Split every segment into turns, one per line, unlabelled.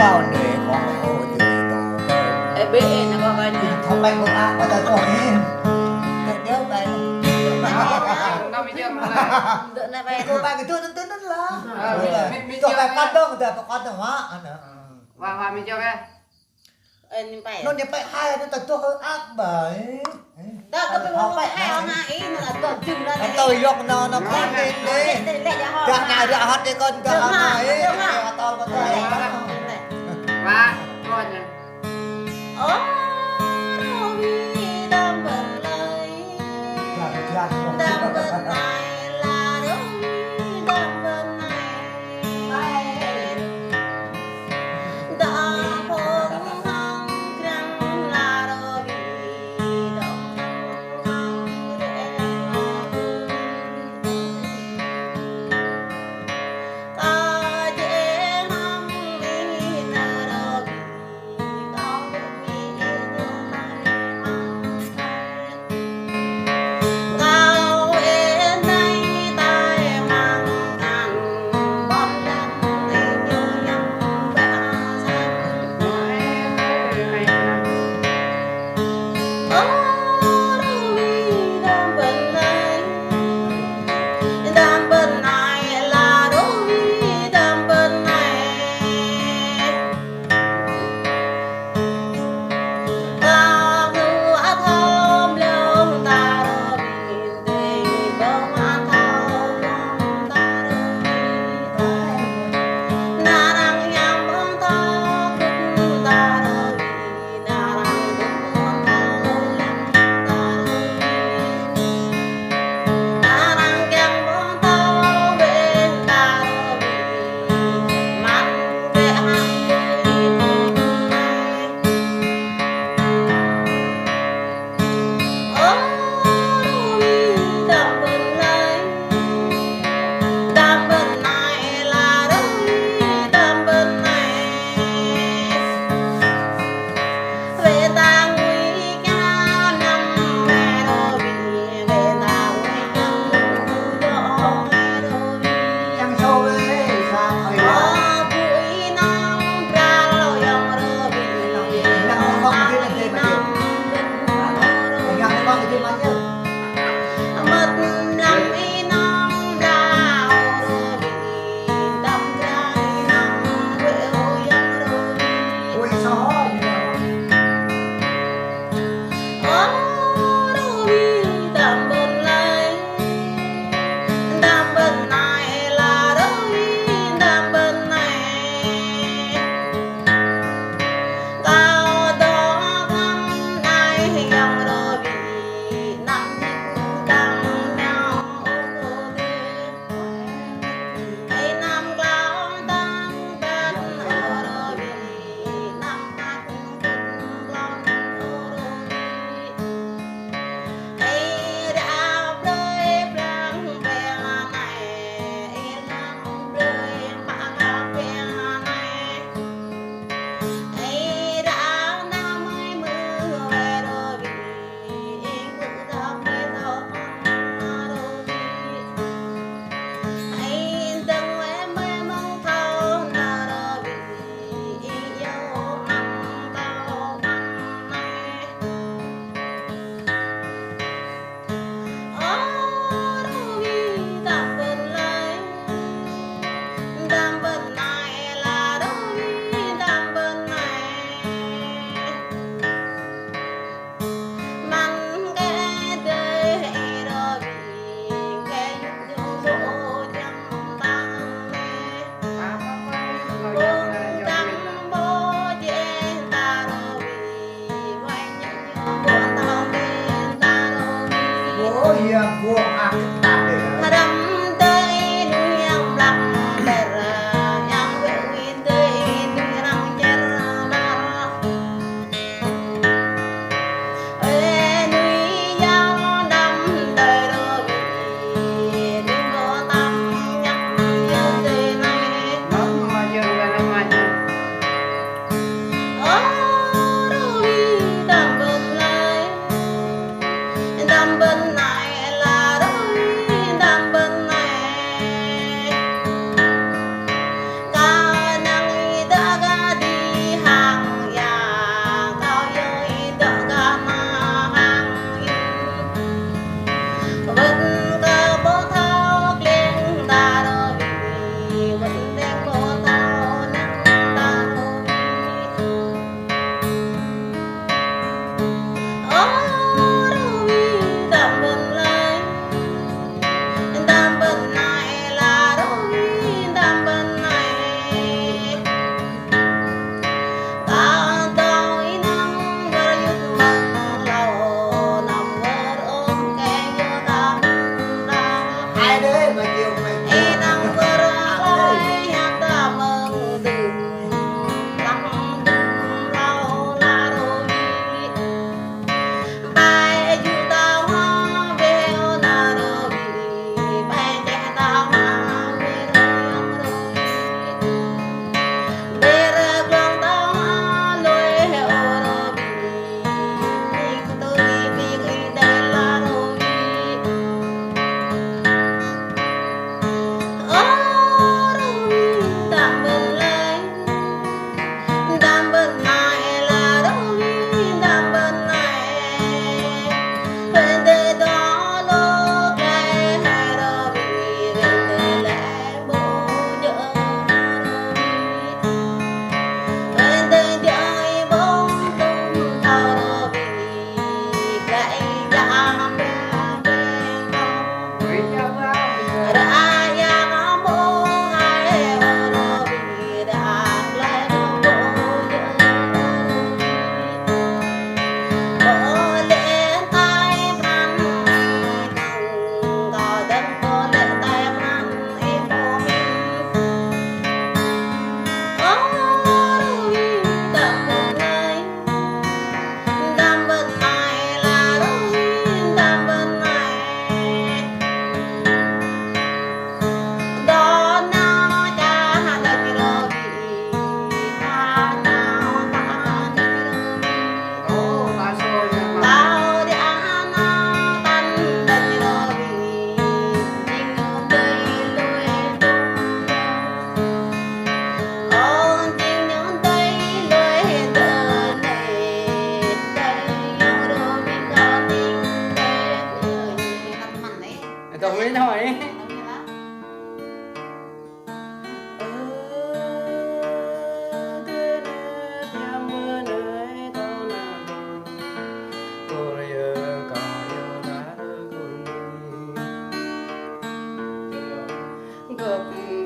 bao nề con ô từ tổ
Ê bế nó có coi nè.
không bay một ác mà tao cho em nhớ bay
nó mới chơi mà
Đợi này về.
cô bay cái tôi nó là
mình
cho
chơi
bay
cái-
con đâu mà con đâu hóa
và mình chơi cái
Ê nhưng phải.
nó nhập bay hai nó tao cho hơi ác bởi
Đó có phải một cái hai ông hai nó là tuần chừng ra.
tôi dọc nó con lên đi ra ngày ra hết đi con ra này tao có tôi
và coi nè
Ồ, vì đam bận lời, đam bận này là đúng, đam bận này đã phong hăng trăng là đồ vì đồng hăng rẽ ta dễ hăng vì là đồ vì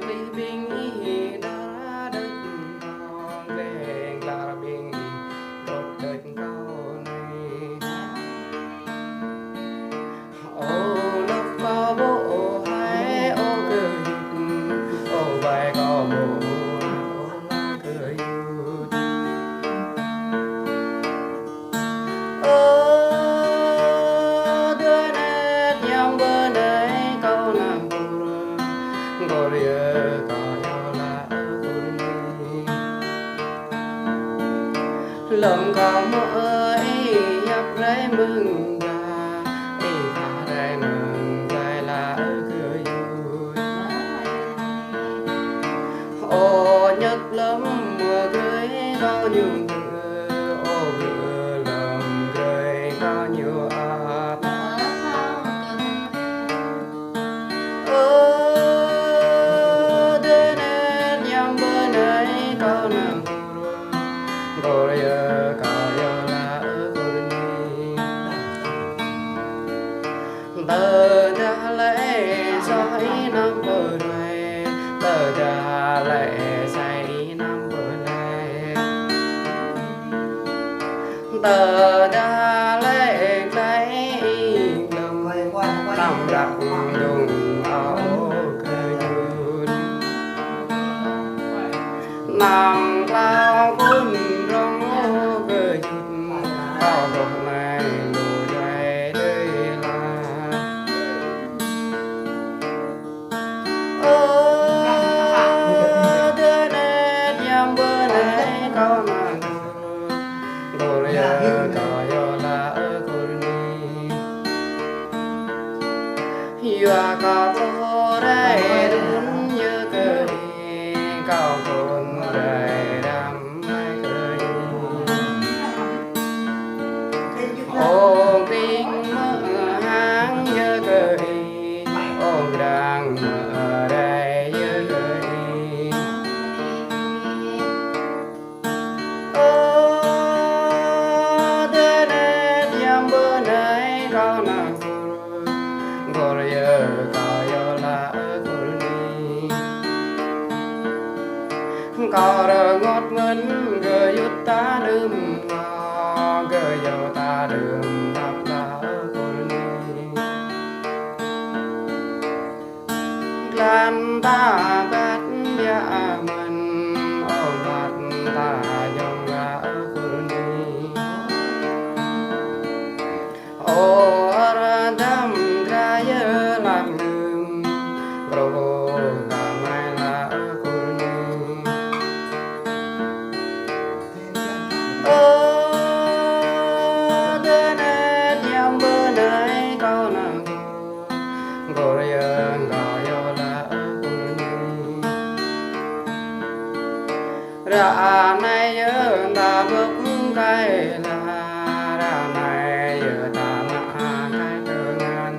lý bình ý đã đất con về là bình ý đốt đất con này ô lớp có bộ hay ô cười ô vai có bộ ô cười đưa nét nhang bơ đấy câu nàng Gloria Cayola Urni Lâm có mỗi nhập lấy mừng ra ý thả đây mừng dài là cười vui ô nhất lắm mùa cưới có nhung thừa ô vừa lầm cười có nhiều áp Gloria Cayola Urni tờ đã lẽ dõi năm bờ này tờ đã lẽ say năm bờ này tờ đã lẽ lấy lòng tâm đặt đùng áo cười nhún nằm lao quân rong cười nhún bao đột này lùi đây đây là đưa nét nhằm bữa nay có nàng Gloria Cayola Urni Yua có phố đây đúng như cười cao khôn đầy đam mê cười ôm kinh mơ háng như cười ôm đang mở đây như cười đưa nét nhằm bữa nay có nàng Gloria Cayola Urni có rờ ngọt ngấn gờ yut ta đơm ngò gờ dầu ta đơm đắp lá Urni lan ta bát ya mình ôm bát ta dòng lá Urni ô ra đam ra yơ lạc đường pro ta mai lá Urni đưa nét nhằm bữa nay câu nàng Gloria Cayola Urni ra này nhớ ta bước cái là ra này nhớ ta nã cái cơ ngăn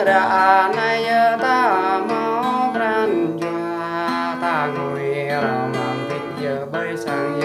ra này nhớ ta máu ran ta ngồi làm thích giờ bay sang